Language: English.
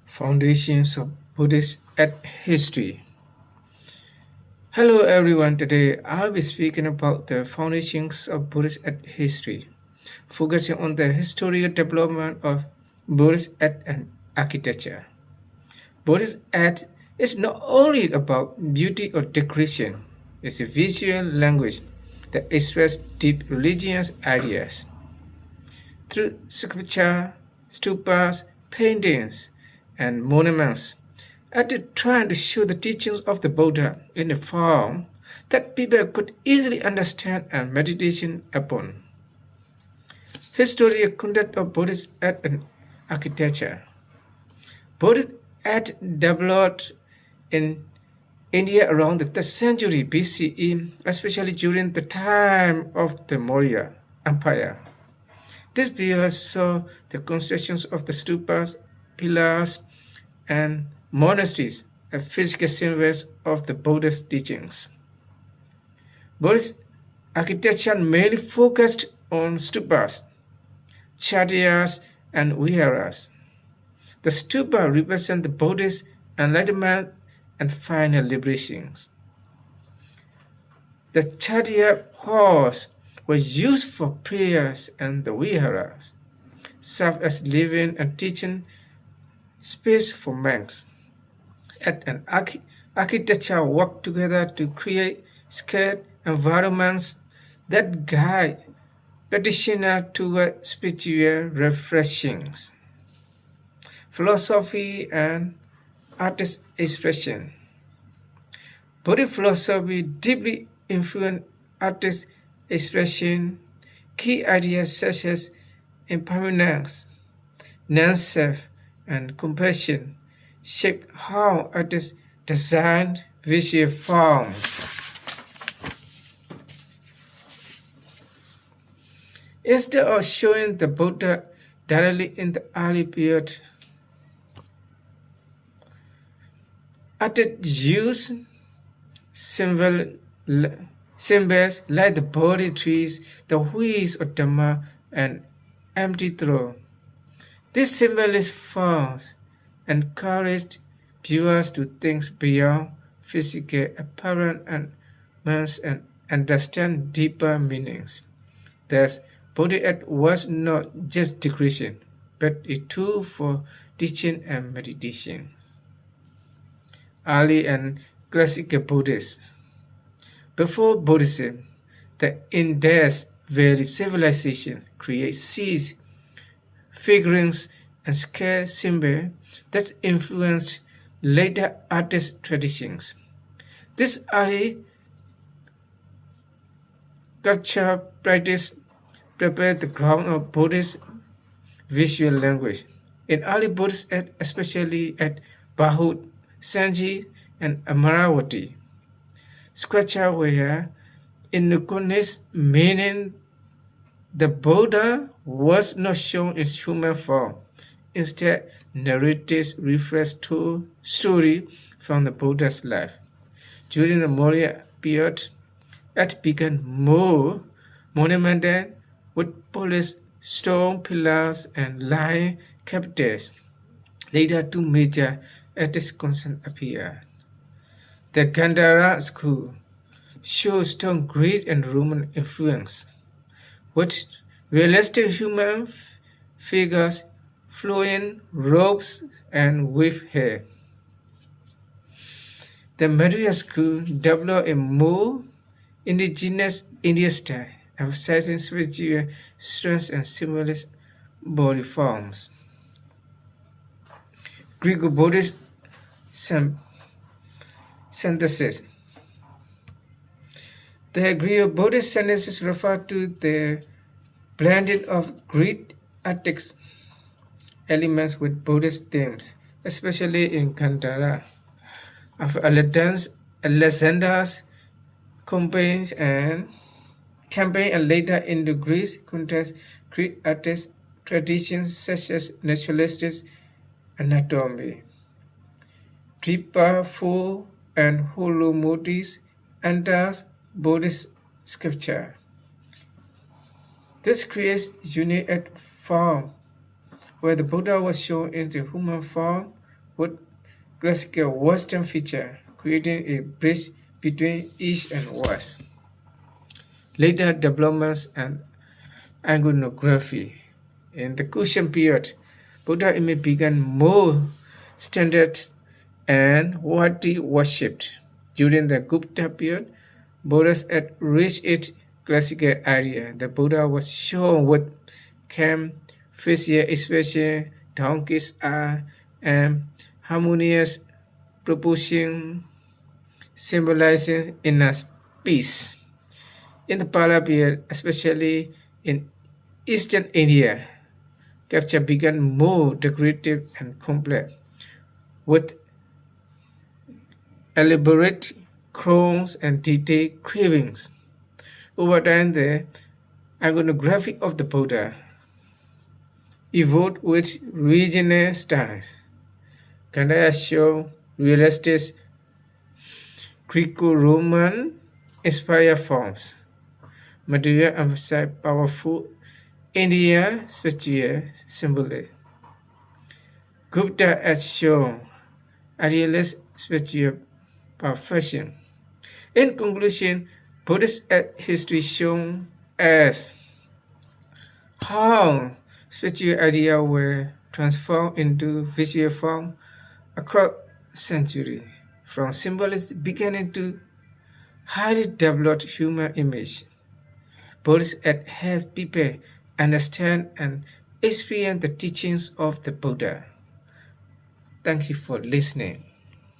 Foundations of Buddhist History. Hello everyone, today I'll be speaking about the foundations of Buddhist history, focusing on the historical development of Buddhist art and architecture. Buddhist art is not only about beauty or decoration, it's a visual language that expresses deep religious ideas. Through sculpture, stupas, paintings, and monuments, at trying to show the teachings of the Buddha in a form that people could easily understand and meditation upon. Historical conduct of Buddhist art and architecture. Buddhist art developed in India around the 3rd century BCE, especially during the time of the Maurya Empire. This period saw the constructions of the stupas, pillars, and monasteries as physical symbols of the Buddha's teachings. Buddhist architecture mainly focused on stupas, chatyas, and viharas. The stupa represent the Buddhist enlightenment and final liberations. The chatya halls were used for prayers, and the viharas served as living and teaching space for monks. Art and architecture work together to create scared environments that guide practitioner toward spiritual refreshings. Philosophy and artist expression. Buddhist philosophy deeply influenced artist expression. Key ideas such as impermanence, non-self, and compassion shape how artists design visual forms. Instead of showing the Buddha directly in the early period, artists use symbols like the Bodhi trees, the wheels of Dhamma, and empty throne. This symbolist forms encouraged viewers to think beyond physical appearance and understand deeper meanings. Thus, body art was not just decoration, but a tool for teaching and meditation. Early and classical Buddhists. Before Buddhism, the Indus Valley civilization created seeds, figurines, and scale symbols that influenced later artist traditions. This early culture practice prepared the ground of Buddhist visual language. In early Buddhist art, especially at Bahut, Sanji, and Amaravati, sculpture were iconized, meaning the Buddha was not shown in human form. Instead, narratives reflect to story from the Buddha's life. During the Maurya period, it became more monumental with polished stone pillars and lion capitals. Later, two major artist concerns appeared. The Gandhara school shows strong Greek and Roman influence, with realistic human figures, flowing robes, and with hair. The Madhya school developed a more indigenous Indian style, emphasizing spiritual strength and symbolist body forms. Greco-Buddhist synthesis. The Greco-Buddhist synthesis refer to the blending of Greek artistic elements with Buddhist themes, especially in Gandhara. After Alexander's campaigns and later in the Greece context, Greek artist traditions such as naturalistic anatomy, Dripa, Fu, and Holomodis enters Buddhist sculpture. This creates unique art form where the Buddha was shown in the human form with classical Western feature, creating a bridge between East and West. Later developments and iconography. In the Kushan period, Buddha image began more standard and widely worshipped. During the Gupta period, Buddhas had reached its classical area. The Buddha was shown with calm facial expression, donkeys are, and harmonious proportion symbolizing inner peace. In the Pala period, especially in eastern India, capture began more decorative and complex, with elaborate crowns and detailed carvings. Over time, the iconography of the Buddha evolved with regional styles. Gandhara show realistic Greco-Roman inspired forms. Material emphasize powerful India spiritual symbolism. Gupta has shown idealist spiritual perfection. In conclusion, Buddhist history shown as how spiritual ideas were transformed into visual form across centuries, from symbolism beginning to highly developed human image. Buddhist helps people understand and experience the teachings of the Buddha. Thank you for listening.